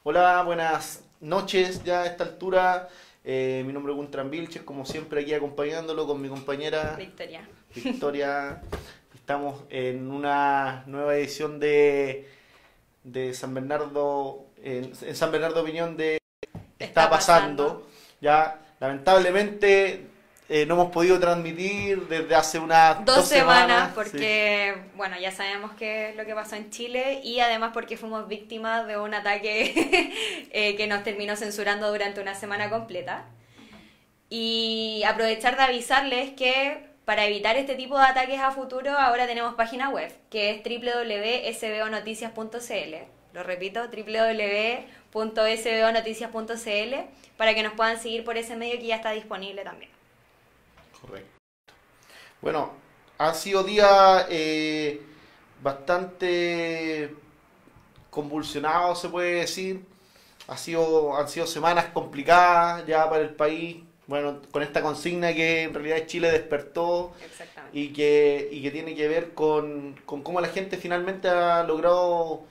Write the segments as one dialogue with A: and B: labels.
A: Hola, buenas noches ya a esta altura. Mi nombre es Guntram Vilches, como siempre aquí acompañándolo con mi compañera
B: Victoria.
A: Victoria. Estamos en una nueva edición de San Bernardo, en San Bernardo Opinión de Está pasando. Ya, lamentablemente no hemos podido transmitir desde hace unas
B: Dos semanas
A: sí.
B: porque, bueno, ya sabemos qué es lo que pasó en Chile y además porque fuimos víctimas de un ataque que nos terminó censurando durante una semana completa. Y aprovechar de avisarles que para evitar este tipo de ataques a futuro ahora tenemos página web que es www.sbonoticias.cl. Lo repito, www.sbonoticias.cl para que nos puedan seguir por ese medio que ya está disponible también.
A: Correcto. Bueno, han sido días bastante convulsionados, se puede decir. Han sido semanas complicadas ya para el país. Bueno, con esta consigna que en realidad Chile despertó y que tiene que ver con cómo la gente finalmente ha logrado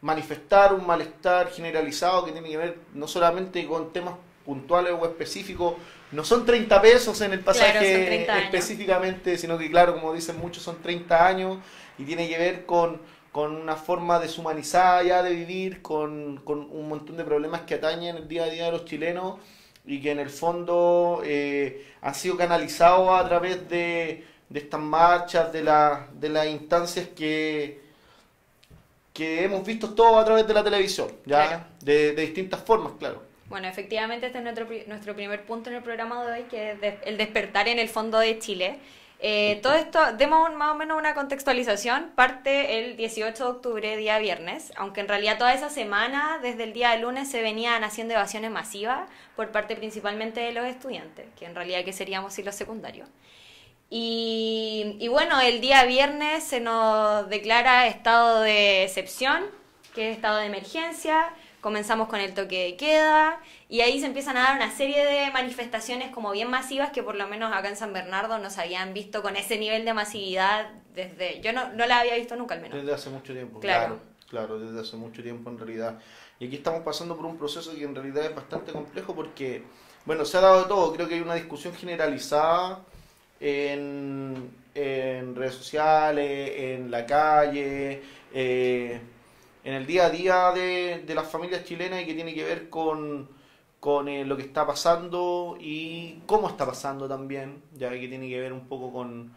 A: manifestar un malestar generalizado que tiene que ver no solamente con temas puntuales o específicos. No son 30 pesos en el pasaje específicamente, sino que claro, como dicen muchos, son 30 años y tiene que ver con una forma deshumanizada ya de vivir, con un montón de problemas que atañen el día a día de los chilenos y que en el fondo han sido canalizados a través de estas marchas, de las instancias que hemos visto todos a través de la televisión, ya claro. de distintas formas, claro.
B: Bueno, efectivamente este es nuestro primer punto en el programa de hoy, que es el despertar en el fondo de Chile. Todo esto, demos más o menos una contextualización, parte el 18 de octubre, día viernes, aunque en realidad toda esa semana, desde el día de lunes, se venían haciendo evasiones masivas por parte principalmente de los estudiantes, que en realidad que seríamos sí los secundarios. Y bueno, el día viernes se nos declara estado de excepción, que es estado de emergencia. Comenzamos con el toque de queda y ahí se empiezan a dar una serie de manifestaciones como bien masivas que por lo menos acá en San Bernardo no se habían visto con ese nivel de masividad desde... Yo no la había visto nunca al menos.
A: Desde hace mucho tiempo,
B: claro,
A: desde hace mucho tiempo en realidad. Y aquí estamos pasando por un proceso que en realidad es bastante complejo porque, bueno, se ha dado de todo. Creo que hay una discusión generalizada en redes sociales, en la calle, en el día a día de las familias chilenas y que tiene que ver con lo que está pasando y cómo está pasando también, ya que tiene que ver un poco con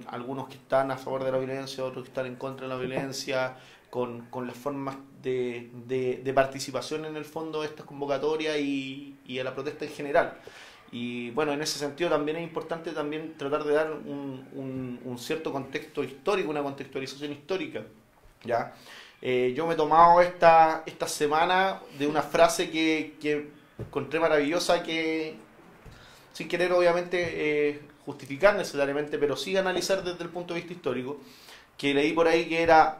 A: algunos que están a favor de la violencia, otros que están en contra de la violencia, con las formas de participación en el fondo de estas convocatorias y a la protesta en general. Y bueno, en ese sentido también es importante también tratar de dar un cierto contexto histórico, una contextualización histórica, ¿ya? Yo me he tomado esta semana de una frase que encontré maravillosa, que sin querer obviamente justificar necesariamente, pero sí analizar desde el punto de vista histórico, que leí por ahí que era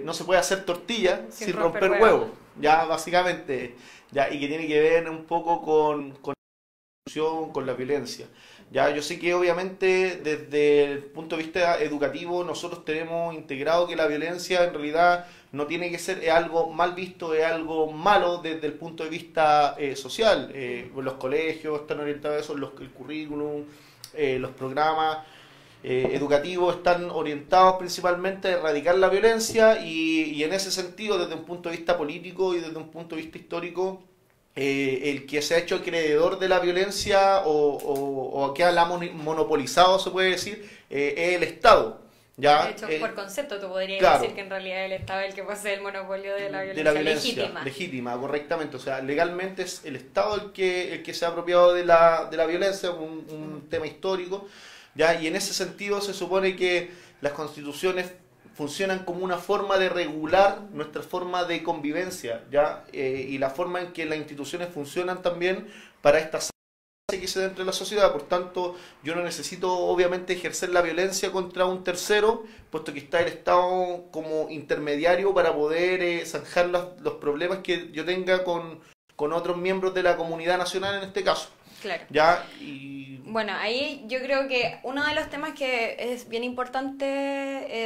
A: no se puede hacer tortilla sin romper huevos, ya básicamente, ya, y que tiene que ver un poco con la violencia. Ya, yo sé que obviamente desde el punto de vista educativo nosotros tenemos integrado que la violencia en realidad no tiene que ser algo mal visto, es algo malo desde el punto de vista social. Los colegios están orientados a eso, el currículum, los programas educativos están orientados principalmente a erradicar la violencia y en ese sentido, desde un punto de vista político y desde un punto de vista histórico, el que se ha hecho acreedor de la violencia o que la ha monopolizado, se puede decir, es el Estado. ¿Ya?
B: De hecho, por concepto tú podrías decir que en realidad el Estado es el que posee el monopolio de la violencia,
A: legítima, correctamente. O sea, legalmente es el Estado el que se ha apropiado de la violencia, un tema histórico, ¿ya? Y en ese sentido se supone que las constituciones funcionan como una forma de regular nuestra forma de convivencia, ¿ya? Y la forma en que las instituciones funcionan también para esta que se da entre la sociedad. Por tanto, yo no necesito obviamente ejercer la violencia contra un tercero, puesto que está el Estado como intermediario para poder zanjar los problemas que yo tenga con otros miembros de la comunidad nacional en este caso.
B: Claro.
A: ¿Ya?
B: Bueno, ahí yo creo que uno de los temas que es bien importante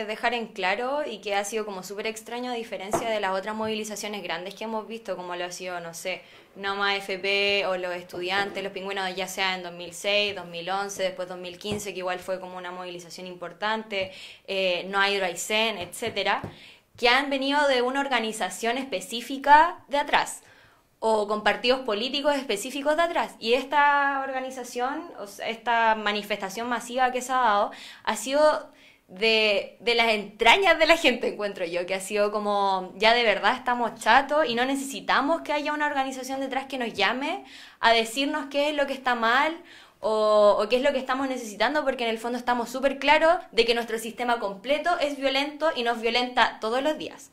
B: dejar en claro y que ha sido como súper extraño a diferencia de las otras movilizaciones grandes que hemos visto, como lo ha sido, no sé, Noma FP o los estudiantes, los pingüinos, ya sea en 2006, 2011, después 2015, que igual fue como una movilización importante, No hay Aysén, etcétera, que han venido de una organización específica de atrás o con partidos políticos específicos de atrás. Y esta organización, o sea, esta manifestación masiva que se ha dado, ha sido de las entrañas de la gente, encuentro yo, que ha sido como, ya de verdad estamos chatos y no necesitamos que haya una organización detrás que nos llame a decirnos qué es lo que está mal o qué es lo que estamos necesitando, porque en el fondo estamos súper claros de que nuestro sistema completo es violento y nos violenta todos los días.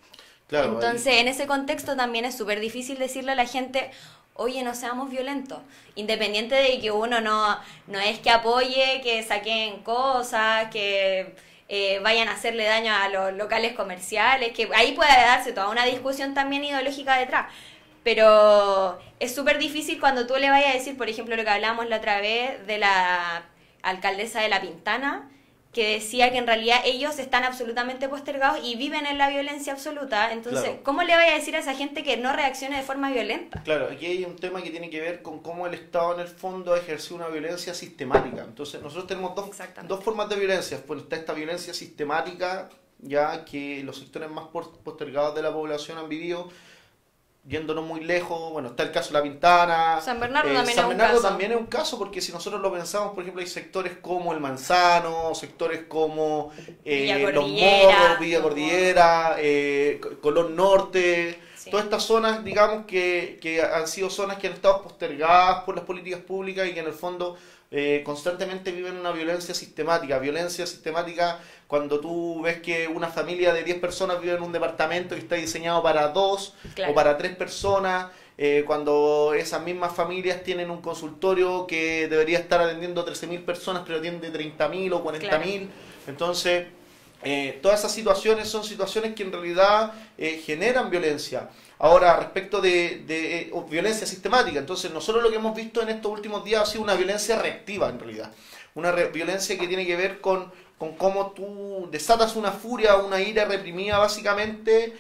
B: Claro, entonces, en ese contexto también es súper difícil decirle a la gente, oye, no seamos violentos, independiente de que uno no es que apoye, que saquen cosas, que vayan a hacerle daño a los locales comerciales, que ahí puede darse toda una discusión también ideológica detrás. Pero es súper difícil cuando tú le vayas a decir, por ejemplo, lo que hablábamos la otra vez de la alcaldesa de La Pintana, que decía que en realidad ellos están absolutamente postergados y viven en la violencia absoluta. Entonces, claro, ¿cómo le vaya a decir a esa gente que no reaccione de forma violenta?
A: Claro, aquí hay un tema que tiene que ver con cómo el Estado en el fondo ha ejercido una violencia sistemática. Entonces, nosotros tenemos dos formas de violencia. Pues está esta violencia sistemática, ya que los sectores más postergados de la población han vivido, yéndonos muy lejos. Bueno, está el caso de La Pintana.
B: San Bernardo también
A: San
B: es
A: Bernardo
B: un caso.
A: También es un caso, porque si nosotros lo pensamos, por ejemplo, hay sectores como El Manzano, sectores como Los Morros, Villa Cordillera, Colón Norte, sí, todas estas zonas, digamos, que han sido zonas que han estado postergadas por las políticas públicas y que en el fondo constantemente viven una violencia sistemática cuando tú ves que una familia de 10 personas vive en un departamento que está diseñado para 2, claro, o para 3 personas, cuando esas mismas familias tienen un consultorio que debería estar atendiendo 13.000 personas pero atiende 30.000 o 40.000, claro. Entonces todas esas situaciones son situaciones que en realidad generan violencia. Ahora, respecto de violencia sistemática, entonces nosotros lo que hemos visto en estos últimos días ha sido una violencia reactiva en realidad. Una violencia que tiene que ver con cómo tú desatas una furia, una ira reprimida básicamente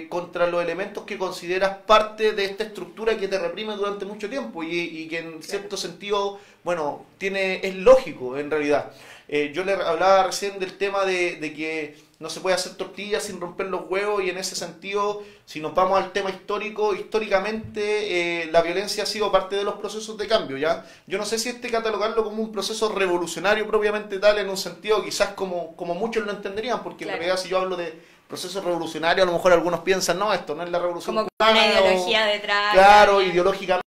A: contra los elementos que consideras parte de esta estructura que te reprime durante mucho tiempo y que en cierto sentido, bueno, es lógico en realidad. Yo le hablaba recién del tema de que no se puede hacer tortillas sin romper los huevos, y en ese sentido, si nos vamos al tema histórico, históricamente la violencia ha sido parte de los procesos de cambio, ¿ya? Yo no sé si catalogarlo como un proceso revolucionario propiamente tal, en un sentido quizás como muchos lo entenderían, porque claro, en realidad si yo hablo de proceso revolucionario, a lo mejor algunos piensan, no, esto no es la revolución
B: como cubana, una ideología detrás.
A: Claro, ideológicamente,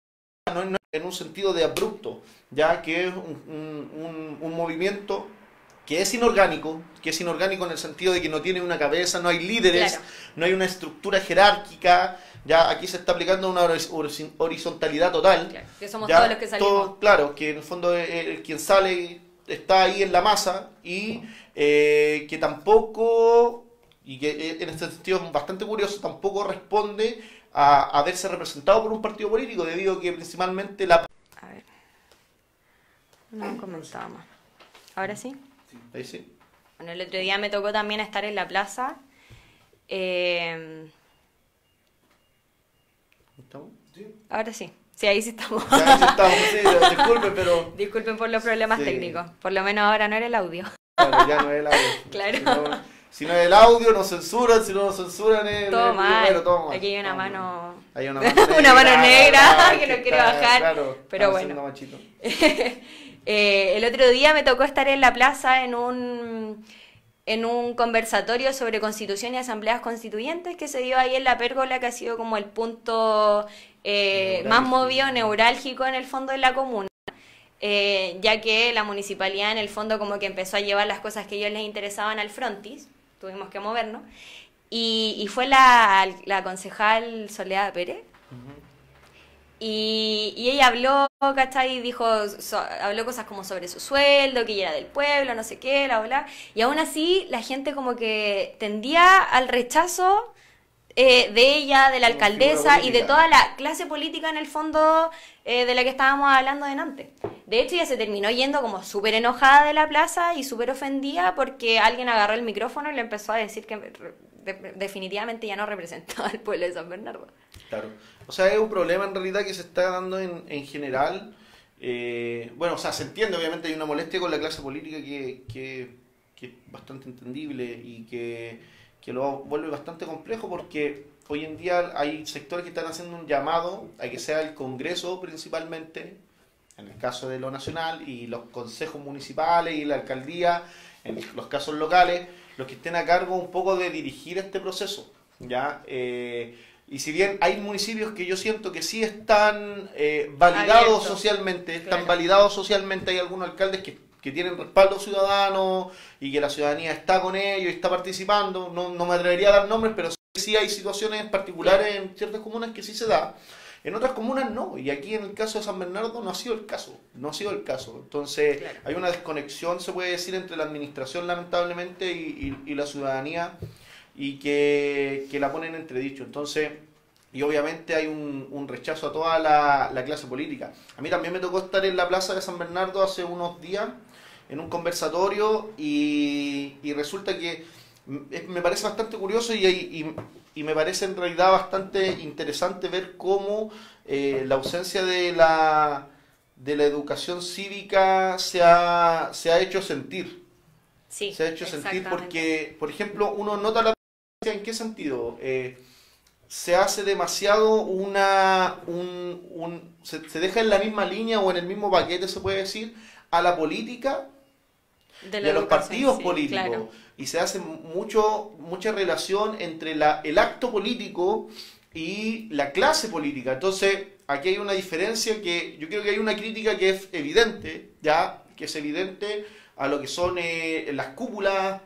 A: no en un sentido de abrupto, ya que es un movimiento que es inorgánico en el sentido de que no tiene una cabeza, no hay líderes, claro, no hay una estructura jerárquica, ya aquí se está aplicando una horizontalidad total.
B: Claro, que somos todos los que salimos.
A: Claro, que en el fondo quien sale está ahí en la masa y que tampoco, y que en este sentido es bastante curioso, tampoco responde a verse representado por un partido político, debido a que principalmente la...
B: A ver, no comentábamos. ¿Ahora sí?
A: Ahí sí.
B: Bueno, el otro día me tocó también estar en la plaza.
A: ¿Estamos? Sí.
B: Ahora sí. Sí, ahí sí estamos.
A: Ya, ahí sí estamos, sí, disculpen, pero...
B: Disculpen por los problemas técnicos. Por lo menos ahora no era el audio.
A: Claro, ya no es el audio.
B: Claro.
A: Si no es el audio, nos censuran. Si no nos censuran,
B: todo mal.
A: Todo mal.
B: Aquí hay una mano...
A: Hay una mano negra,
B: una mano negra que no quiere bajar.
A: Claro,
B: pero bueno. El otro día me tocó estar en la plaza en un conversatorio sobre constitución y asambleas constituyentes que se dio ahí en la Pérgola, que ha sido como el punto más movido, neurálgico en el fondo de la comuna, ya que la municipalidad en el fondo como que empezó a llevar las cosas que a ellos les interesaban al frontis, tuvimos que movernos, y fue la concejal Soledad Pérez. Y ella habló, ¿cachai? Y habló cosas como sobre su sueldo, que ella era del pueblo, no sé qué, bla. Y aún así la gente como que tendía al rechazo de ella, de la alcaldesa y de toda la clase política en el fondo de la que estábamos hablando delante. De hecho, ella se terminó yendo como súper enojada de la plaza y súper ofendida porque alguien agarró el micrófono y le empezó a decir que definitivamente ya no representaba al pueblo de San Bernardo.
A: Claro. O sea, es un problema en realidad que se está dando en general. Bueno, o sea, se entiende, obviamente hay una molestia con la clase política que es bastante entendible y que lo vuelve bastante complejo porque hoy en día hay sectores que están haciendo un llamado a que sea el Congreso principalmente, en el caso de lo nacional, y los consejos municipales y la alcaldía, en los casos locales, los que estén a cargo un poco de dirigir este proceso, ¿ya? Y si bien hay municipios que yo siento que sí están validados
B: Abierto.
A: socialmente, están
B: Claro.
A: validados socialmente, hay algunos alcaldes que tienen respaldo ciudadano y que la ciudadanía está con ellos y está participando. No me atrevería a dar nombres, pero sí hay situaciones particulares en ciertas comunas que sí se da. En otras comunas no, y aquí en el caso de San Bernardo no ha sido el caso, no ha sido el caso. Entonces
B: Claro.
A: hay una desconexión, se puede decir, entre la administración lamentablemente y la ciudadanía y que la ponen en entredicho. Entonces, y obviamente hay un rechazo a toda la clase política. A mí también me tocó estar en la plaza de San Bernardo hace unos días en un conversatorio y resulta que me parece bastante curioso y me parece en realidad bastante interesante ver cómo la ausencia de la educación cívica se ha hecho sentir.
B: Sí,
A: Se ha hecho sentir
B: exactamente.
A: porque, por ejemplo, uno nota la diferencia. ¿En qué sentido? Se hace demasiado se deja en la misma línea o en el mismo paquete, se puede decir, a la política
B: De
A: y
B: la
A: a los
B: educación,
A: partidos
B: sí,
A: políticos.
B: claro.
A: Y se hace mucha relación entre el acto político y la clase política. Entonces, aquí hay una diferencia que yo creo que hay una crítica que es evidente, ya, que es evidente a lo que son las cúpulas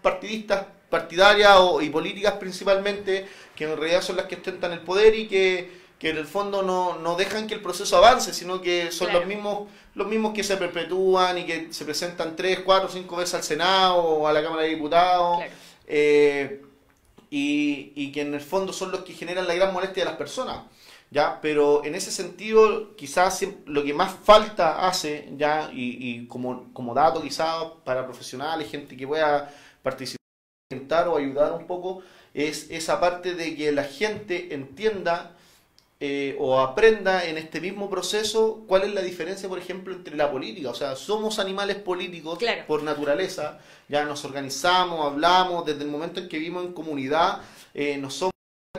A: partidarias y políticas principalmente, que en realidad son las que ostentan el poder y que en el fondo no dejan que el proceso avance, sino que son
B: Claro.
A: los mismos que se perpetúan y que se presentan 3, 4, 5 veces al Senado o a la Cámara de Diputados,
B: Claro.
A: y que en el fondo son los que generan la gran molestia de las personas. ¿Ya? Pero en ese sentido, quizás lo que más falta hace, ¿ya? Y como dato quizás para profesionales, gente que pueda participar o ayudar un poco, es esa parte de que la gente entienda o aprenda en este mismo proceso cuál es la diferencia, por ejemplo, entre la política. O sea, somos animales políticos
B: Claro.
A: por naturaleza, ya nos organizamos, hablamos, desde el momento en que vivimos en comunidad, no somos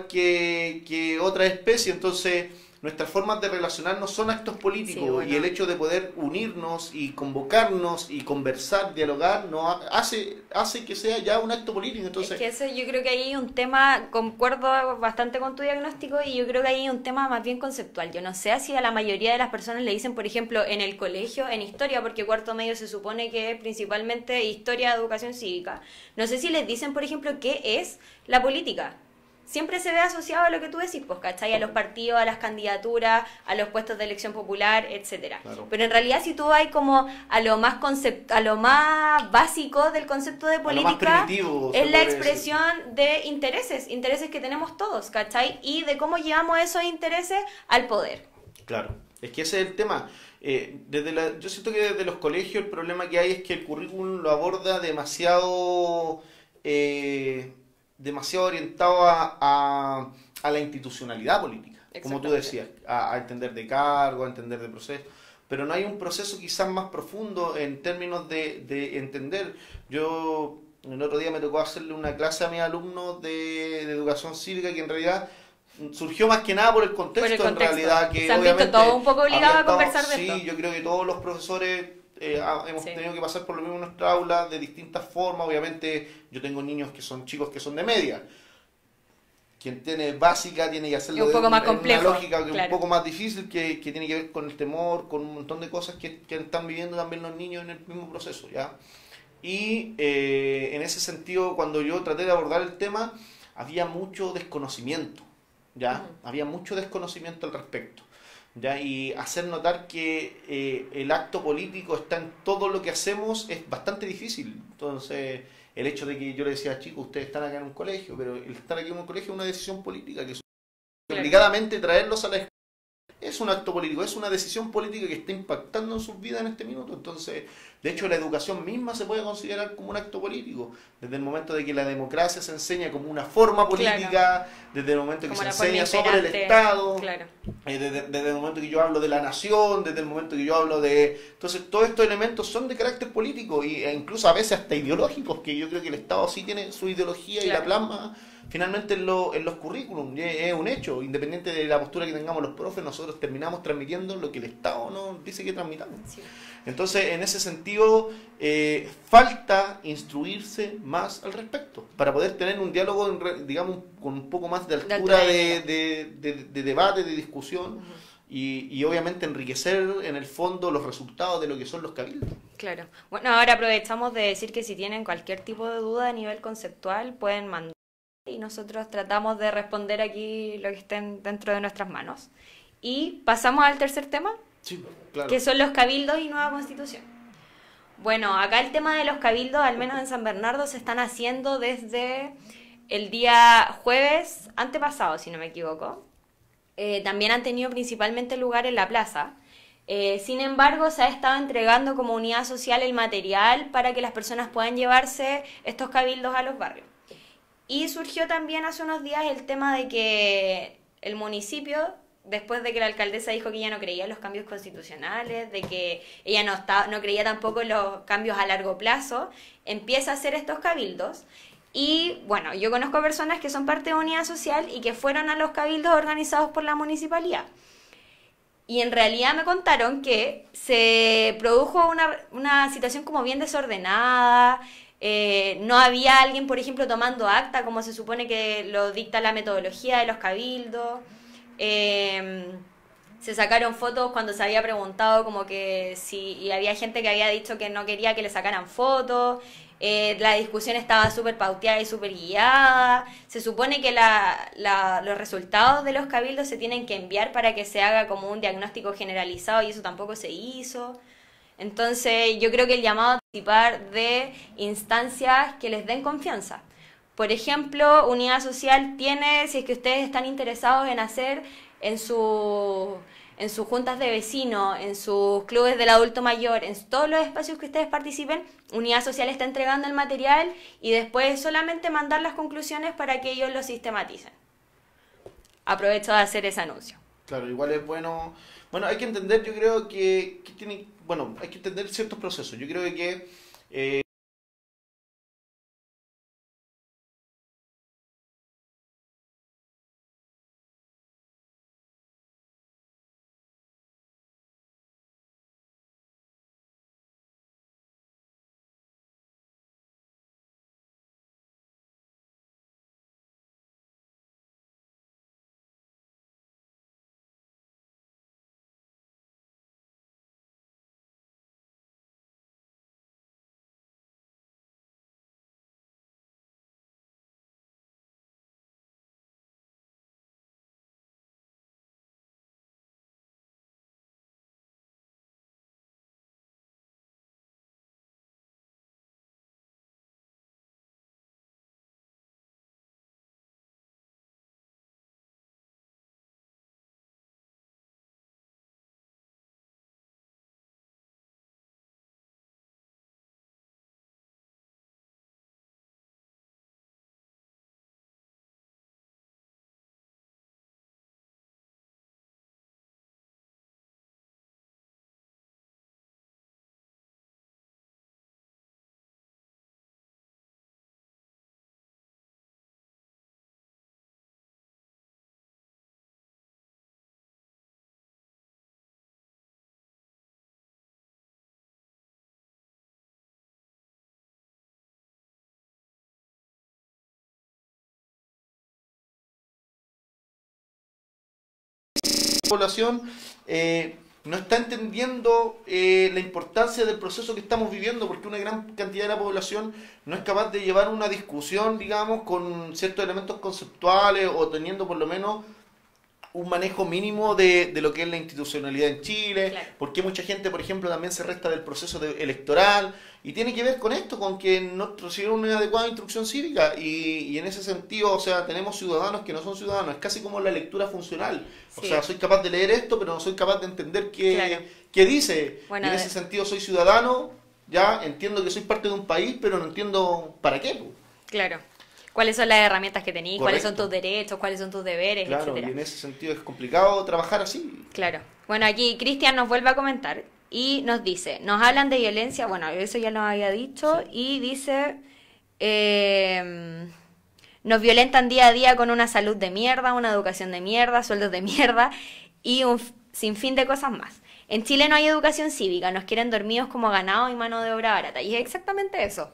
A: que otra especie, entonces nuestras formas de relacionarnos son actos políticos.
B: Sí, bueno.
A: Y el hecho de poder unirnos y convocarnos y conversar, dialogar, hace que sea ya un acto político. Entonces,
B: Es que eso yo creo que ahí hay un tema, concuerdo bastante con tu diagnóstico y yo creo que ahí hay un tema más bien conceptual. Yo no sé si a la mayoría de las personas le dicen, por ejemplo, en el colegio, en historia, porque cuarto medio se supone que es principalmente historia, educación cívica. No sé si les dicen, por ejemplo, qué es la política. Siempre se ve asociado a lo que tú decís, pues, ¿cachai? A los partidos, a las candidaturas, a los puestos de elección popular, etcétera.
A: Claro.
B: Pero en realidad si tú vas como a lo más a lo más básico del concepto de
A: a lo más
B: política,
A: primitivo, se
B: es la
A: podría decir.
B: expresión de intereses que tenemos todos, ¿cachai? Y de cómo llevamos esos intereses al poder.
A: Claro, es que ese es el tema. Yo siento que desde los colegios el problema que hay es que el currículum lo aborda demasiado orientado a la institucionalidad política, como tú
B: Exactamente.
A: decías, a entender de cargo, a entender de proceso, pero no hay un proceso quizás más profundo en términos de entender. Yo el otro día me tocó hacerle una clase a mis alumnos de educación cívica que en realidad surgió más que nada por el contexto,
B: Por el contexto.
A: en realidad, que
B: Se han visto
A: obviamente
B: todos un poco obligados
A: había
B: a conversar de
A: sí,
B: esto.
A: yo creo que todos los profesores hemos
B: Sí.
A: tenido que pasar por lo mismo en nuestra aula de distintas formas. Obviamente yo tengo niños que son chicos que son de media. Quien tiene básica tiene que hacerlo
B: Es un poco más
A: en una
B: complejo,
A: lógica que es
B: claro.
A: un poco más difícil, que tiene que ver con el temor, con un montón de cosas que están viviendo también los niños en el mismo proceso, ¿ya? Y en ese sentido, cuando yo traté de abordar el tema, había mucho desconocimiento, ¿ya? Había mucho desconocimiento al respecto, ¿ya? Y hacer notar que el acto político está en todo lo que hacemos es bastante difícil. Entonces, el hecho de que yo le decía, chicos, ustedes están acá en un colegio, pero el estar aquí en un colegio es una decisión política, que es
B: Claro.
A: obligadamente traerlos a la escuela Es un acto político, es una decisión política que está impactando en sus vidas en este minuto. Entonces, de hecho, la educación misma se puede considerar como un acto político. Desde el momento de que la democracia se enseña como una forma política,
B: claro,
A: desde el momento que
B: como
A: se
B: la forma
A: enseña sobre el
B: imperante,
A: Estado,
B: claro.
A: desde el momento que yo hablo de la nación, desde el momento que yo hablo de... Entonces, todos estos elementos son de carácter político e incluso a veces hasta ideológicos, que yo creo que el Estado sí tiene su ideología y la
B: Claro.
A: plasma finalmente en los currículum, y es un hecho, independiente de la postura que tengamos los profes, nosotros terminamos transmitiendo lo que el Estado nos dice que transmitamos.
B: Sí.
A: Entonces, en ese sentido, falta instruirse más al respecto, para poder tener un diálogo, digamos, con un poco más de altura
B: altura
A: de debate, de discusión, y obviamente enriquecer en el fondo los resultados de lo que son los cabildos.
B: Claro. Bueno, ahora aprovechamos de decir que si tienen cualquier tipo de duda a nivel conceptual, pueden mandar y nosotros tratamos de responder aquí lo que estén dentro de nuestras manos. Y pasamos al tercer tema,
A: Sí, claro.
B: que son los cabildos y nueva constitución. Bueno, acá el tema de los cabildos, al menos en San Bernardo, se están haciendo desde el día jueves antepasado, si no me equivoco. También han tenido principalmente lugar en la plaza. Sin embargo, se ha estado entregando como unidad social el material para que las personas puedan llevarse estos cabildos a los barrios. Y surgió también hace unos días el tema de que el municipio, después de que la alcaldesa dijo que ella no creía en los cambios constitucionales, de que ella no creía tampoco en los cambios a largo plazo, empieza a hacer estos cabildos. Y bueno, yo conozco personas que son parte de unidad social y que fueron a los cabildos organizados por la municipalidad. Y en realidad me contaron que se produjo una situación como bien desordenada. No había alguien, por ejemplo, tomando acta, como se supone que lo dicta la metodología de los cabildos. Se sacaron fotos cuando se había preguntado como que si... Y había gente que había dicho que no quería que le sacaran fotos. La discusión estaba súper pauteada y súper guiada. Se supone que los resultados de los cabildos se tienen que enviar para que se haga como un diagnóstico generalizado y eso tampoco se hizo. Entonces yo creo que el llamado a participar de instancias que les den confianza. Por ejemplo, Unidad Social tiene, si es que ustedes están interesados en hacer en sus juntas de vecinos, en sus clubes del adulto mayor, en todos los espacios que ustedes participen, Unidad Social está entregando el material y después solamente mandar las conclusiones para que ellos lo sistematicen. Aprovecho de hacer ese anuncio.
A: Claro, igual es bueno. Bueno, hay que entender, yo creo que tiene. Bueno, hay que entender ciertos procesos. Yo creo que. Población no está entendiendo la importancia del proceso que estamos viviendo, porque una gran cantidad de la población no es capaz de llevar una discusión, digamos, con ciertos elementos conceptuales o teniendo por lo menos un manejo mínimo de lo que es la institucionalidad en Chile,
B: Claro.
A: por qué mucha gente, por ejemplo, también se resta del proceso electoral, y tiene que ver con esto, con que no recibieron una adecuada instrucción cívica, y en ese sentido, o sea, tenemos ciudadanos que no son ciudadanos, es casi como la lectura funcional, o
B: Sí.
A: sea, soy capaz de leer esto, pero no soy capaz de entender
B: Claro.
A: qué dice,
B: Bueno,
A: y en ese sentido soy ciudadano, ya entiendo que soy parte de un país, pero no entiendo para qué, po.
B: Claro. ¿Cuáles son las herramientas que tenés? ¿Cuáles son
A: Correcto.
B: tus derechos? ¿Cuáles son tus deberes?
A: Claro,
B: Etcétera.
A: y en ese sentido es complicado trabajar así.
B: Claro. Bueno, aquí Cristian nos vuelve a comentar y nos dice, nos hablan de violencia, bueno, eso ya nos había dicho, y dice, nos violentan día a día con una salud de mierda, una educación de mierda, sueldos de mierda y un sinfín de cosas más. En Chile no hay educación cívica, nos quieren dormidos como ganado y mano de obra barata. Y es exactamente eso,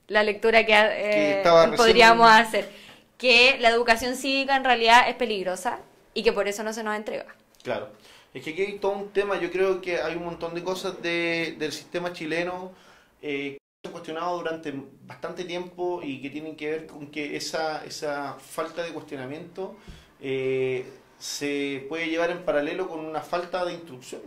B: la lectura que
A: estaba recién-
B: podríamos hacer. Que la educación cívica en realidad es peligrosa y que por eso no se nos entrega.
A: Claro. Es que aquí hay todo un tema, yo creo que hay un montón de cosas del sistema chileno que se han cuestionado durante bastante tiempo y que tienen que ver con que esa falta de cuestionamiento se puede llevar en paralelo con una falta de instrucción.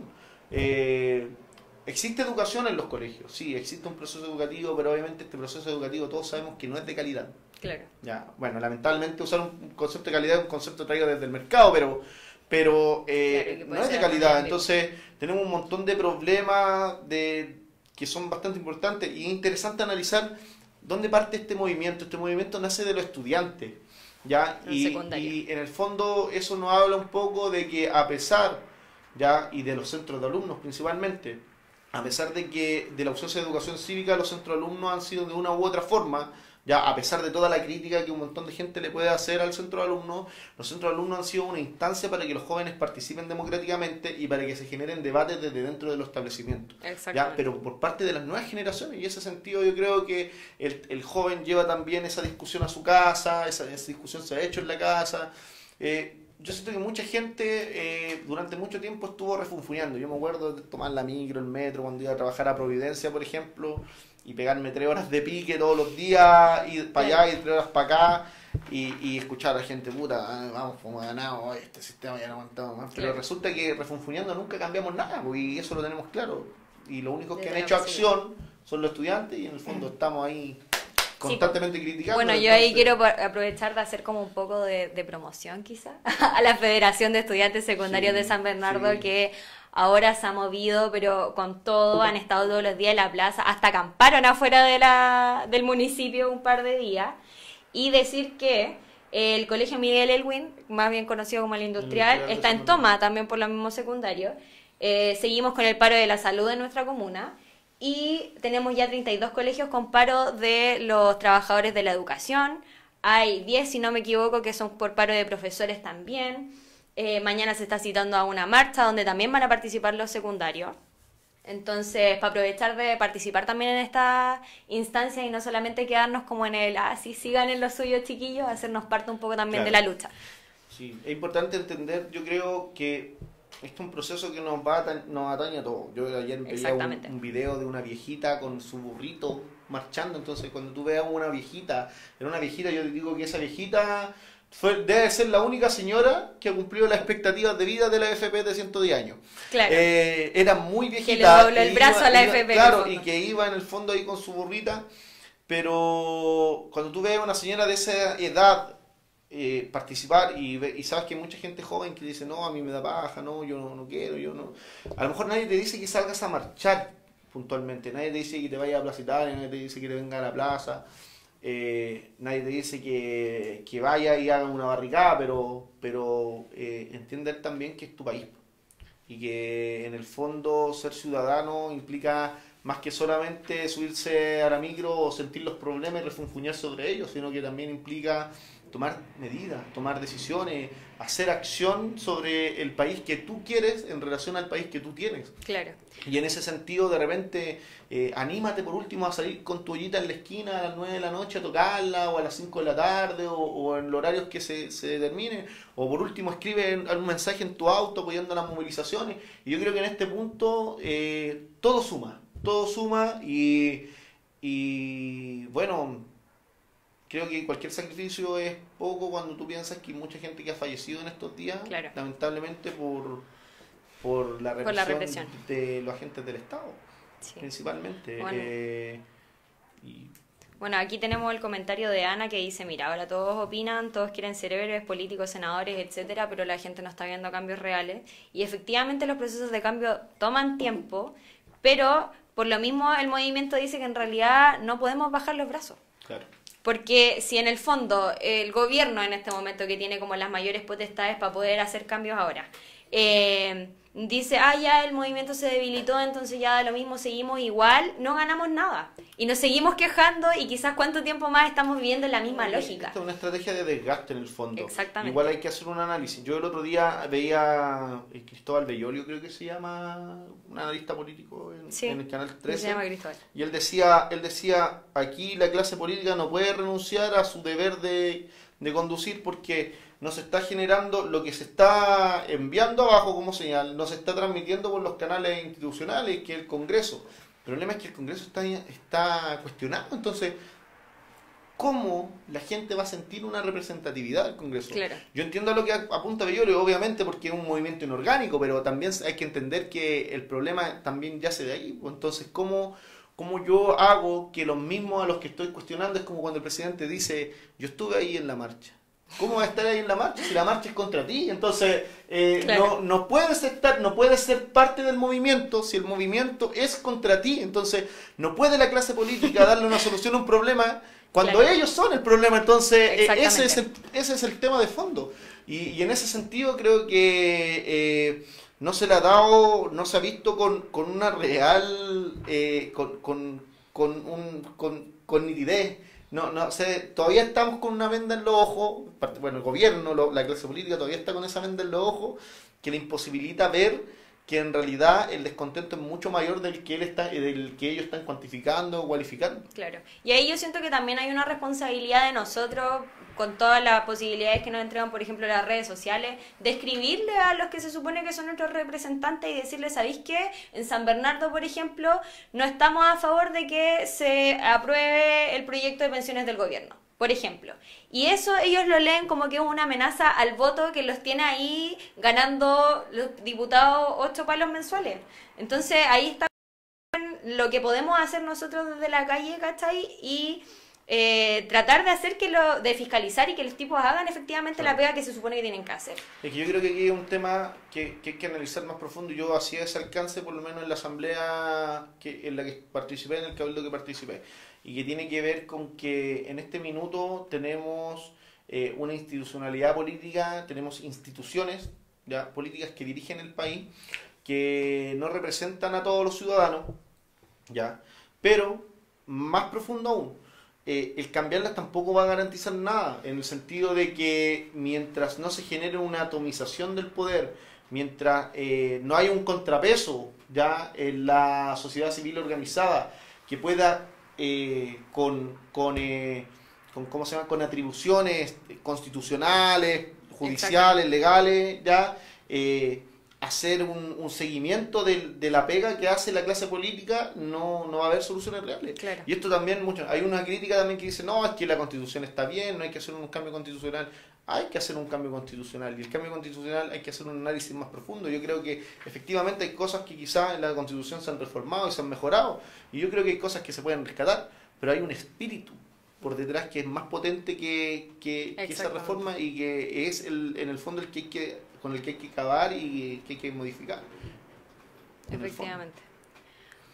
A: Existe educación en los colegios, sí, existe un proceso educativo, pero obviamente este proceso educativo todos sabemos que no es de calidad.
B: Claro.
A: Ya, bueno, lamentablemente usar un concepto de calidad es un concepto traído desde el mercado, pero
B: que puede
A: no es
B: ser
A: de calidad.
B: ampliable.
A: Entonces tenemos un montón de problemas que son bastante importantes y es interesante analizar dónde parte este movimiento. Este movimiento nace de los estudiantes, ¿ya?
B: En
A: Y
B: secundaria.
A: en el fondo eso nos habla un poco de que a pesar, ¿ya? Y de los centros de alumnos principalmente, a pesar de que de la ausencia de educación cívica, los centros de alumnos han sido de una u otra forma, ya a pesar de toda la crítica que un montón de gente le puede hacer al centro de alumnos, los centros de alumnos han sido una instancia para que los jóvenes participen democráticamente y para que se generen debates desde dentro de los establecimientos. ¿Ya?
B: Exactamente.
A: Pero por parte de las nuevas generaciones, y en ese sentido yo creo que el joven lleva también esa discusión a su casa, esa discusión se ha hecho en la casa. Yo siento que mucha gente durante mucho tiempo estuvo refunfuñando. Yo me acuerdo de tomar la micro, el metro, cuando iba a trabajar a Providencia, por ejemplo, y pegarme 3 horas de pique todos los días, ir para allá y 3 horas para acá, y escuchar a la gente, puta, vamos, como ganado, este sistema ya no aguantamos más. Pero
B: Claro.
A: resulta que refunfuñando nunca cambiamos nada, pues, y eso lo tenemos claro. Y los únicos que han
B: Desde la
A: hecho
B: posibilidad.
A: acción son los estudiantes, y en el fondo estamos ahí constantemente criticando.
B: Bueno, yo ahí
A: entonces-
B: quiero aprovechar de hacer como un poco de promoción quizá a la Federación de Estudiantes Secundarios
A: Sí,
B: de San Bernardo
A: sí.
B: que ahora se ha movido, pero con todo, han estado todos los días en la plaza, hasta acamparon afuera del municipio un par de días. Y decir que el Colegio Miguel Elwin, más bien conocido como el Industrial,
A: Industrial de
B: está
A: San
B: en
A: Bernardo.
B: toma también por los mismos secundarios. Seguimos con el paro de la salud en nuestra comuna. Y tenemos ya 32 colegios con paro de los trabajadores de la educación. Hay 10, si no me equivoco, que son por paro de profesores también. Mañana se está citando a una marcha donde también van a participar los secundarios. Entonces, para aprovechar de participar también en esta instancia y no solamente quedarnos como en el, sí, sigan en lo suyo, chiquillos, hacernos parte un poco también de la
A: Claro.
B: lucha.
A: Sí, es importante entender, yo creo que este es un proceso que nos atañe a todos. Yo ayer veía
B: Exactamente.
A: un video de una viejita con su burrito marchando, entonces cuando tú veas una viejita, yo te digo que esa viejita debe ser la única señora que ha cumplido las expectativas de vida de la FP de 110 años.
B: Claro.
A: Era muy viejita.
B: Que le dobló el
A: y
B: brazo a la FP, en el
A: Claro,
B: fondo.
A: y que iba en el fondo ahí con su burrita, pero cuando tú ves a una señora de esa edad participar y sabes que hay mucha gente joven que dice, no, a mí me da paja, no, yo no quiero, yo no. A lo mejor nadie te dice que salgas a marchar puntualmente, nadie te dice que te vayas a Plaza Italia, nadie te dice que te venga a la plaza, nadie te dice que vaya y haga una barricada, pero entender también que es tu país y que en el fondo ser ciudadano implica más que solamente subirse a la micro o sentir los problemas y refunfuñar sobre ellos, sino que también implica tomar medidas, tomar decisiones, hacer acción sobre el país que tú quieres en relación al país que tú tienes.
B: Claro.
A: Y en ese sentido, de repente, anímate por último a salir con tu ollita en la esquina a las 9 de la noche a tocarla, o a las 5 de la tarde, o en los horarios que se determinen, o por último escribe algún mensaje en tu auto apoyando las movilizaciones. Y yo creo que en este punto todo suma, y bueno, creo que cualquier sacrificio es poco cuando tú piensas que hay mucha gente que ha fallecido en estos días,
B: Claro.
A: lamentablemente por la
B: Por la
A: represión
B: represión.
A: de los agentes del Estado,
B: Sí.
A: principalmente.
B: Bueno.
A: Y
B: Bueno, aquí tenemos el comentario de Ana que dice, mira, ahora todos opinan, todos quieren ser héroes, políticos, senadores, etcétera, pero la gente no está viendo cambios reales. Y efectivamente los procesos de cambio toman tiempo, pero por lo mismo el movimiento dice que en realidad no podemos bajar los brazos.
A: claro.
B: Porque si en el fondo el gobierno en este momento que tiene como las mayores potestades para poder hacer cambios ahora, dice, ya el movimiento se debilitó, entonces ya da lo mismo, seguimos igual, no ganamos nada. Y nos seguimos quejando y quizás cuánto tiempo más estamos viviendo en la misma lógica.
A: Esta es una estrategia de desgaste en el fondo.
B: Exactamente.
A: Igual hay que hacer un análisis. Yo el otro día veía Cristóbal Bellolio, creo que se llama, un analista político
B: Sí,
A: en el canal
B: se
A: 13.
B: llama Cristóbal.
A: Y él decía, aquí la clase política no puede renunciar a su deber de conducir porque no se está generando lo que se está enviando abajo como señal, no se está transmitiendo por los canales institucionales, que es el Congreso. El problema es que el Congreso está cuestionado, entonces, ¿cómo la gente va a sentir una representatividad del Congreso?
B: Claro.
A: Yo entiendo a lo que apunta Bellolio, obviamente, porque es un movimiento inorgánico, pero también hay que entender que el problema también yace de ahí. Entonces, ¿cómo yo hago que los mismos a los que estoy cuestionando es como cuando el presidente dice, yo estuve ahí en la marcha? ¿Cómo va a estar ahí en la marcha si la marcha es contra ti? Entonces,
B: Claro.
A: no puedes ser parte del movimiento si el movimiento es contra ti. Entonces, no puede la clase política darle una solución a un problema cuando
B: Claro.
A: ellos son el problema. Entonces,
B: Exactamente.
A: ese es el tema de fondo. Y en ese sentido creo que no se le ha dado, no se ha visto con una real, con nitidez. No sé, todavía estamos con una venda en los ojos, bueno, el gobierno, la clase política todavía está con esa venda en los ojos que le imposibilita ver que en realidad el descontento es mucho mayor del que ellos están cuantificando o cualificando.
B: Claro. Y ahí yo siento que también hay una responsabilidad de nosotros, con todas las posibilidades que nos entregan, por ejemplo, las redes sociales, de escribirle a los que se supone que son nuestros representantes y decirles, ¿sabéis qué? En San Bernardo, por ejemplo, no estamos a favor de que se apruebe el proyecto de pensiones del gobierno, por ejemplo. Y eso ellos lo leen como que es una amenaza al voto que los tiene ahí ganando los diputados 8 palos mensuales. Entonces ahí está lo que podemos hacer nosotros desde la calle, ¿cachai? Y tratar de hacer de fiscalizar y que los tipos hagan efectivamente la pega que se supone que tienen que hacer.
A: Es que yo creo que aquí hay un tema que hay que analizar más profundo. Yo hacía ese alcance, por lo menos en la asamblea en la que participé, en el cabildo que participé, y que tiene que ver con que en este minuto tenemos una institucionalidad política, tenemos instituciones ya políticas que dirigen el país, que no representan a todos los ciudadanos, ya, pero más profundo aún. El cambiarlas tampoco va a garantizar nada, en el sentido de que mientras no se genere una atomización del poder, mientras no haya un contrapeso ya en la sociedad civil organizada que pueda ¿cómo se llama? Con atribuciones constitucionales, judiciales, legales, ya hacer un seguimiento de la pega que hace la clase política, no va a haber soluciones reales.
B: Claro.
A: Y esto también, hay una crítica también que dice, no, es que la constitución está bien, no hay que hacer un cambio constitucional. Hay que hacer un cambio constitucional, y el cambio constitucional hay que hacer un análisis más profundo. Yo creo que efectivamente hay cosas que quizás en la constitución se han reformado y se han mejorado, y yo creo que hay cosas que se pueden rescatar, pero hay un espíritu por detrás que es más potente que esa reforma, y que es en el fondo con el que hay que acabar y que hay que modificar.
B: Efectivamente.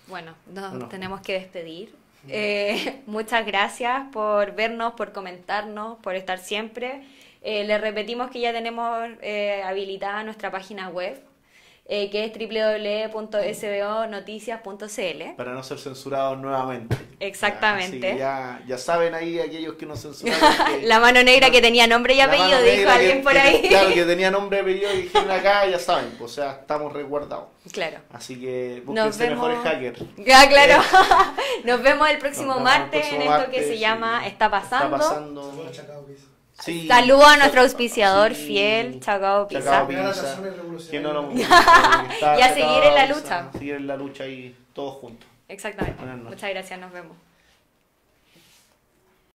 B: Bueno, nos tenemos que despedir. Muchas gracias por vernos, por comentarnos, por estar siempre. Les repetimos que ya tenemos habilitada nuestra página web, que es www.sbonoticias.cl.
A: Para no ser censurados nuevamente.
B: Exactamente.
A: Ya saben ahí aquellos que nos censuraron.
B: La mano negra que tenía nombre y apellido, dijo alguien por ahí.
A: Claro, que tenía nombre y apellido y dijeron acá, ya saben, o sea, estamos resguardados.
B: Claro.
A: Así que búsquense mejores hackers.
B: Ya, claro. Nos vemos el próximo martes en esto que se llama Está Pasando.
A: Está pasando. Sí.
B: Saludo a nuestro auspiciador fiel, Chacao Pizza.
A: Chacao Pizza. Que no lo
B: Y a seguir en la lucha.
A: Seguir en la lucha y todos juntos.
B: Exactamente.
A: Buenas noches.
B: Muchas gracias, nos vemos.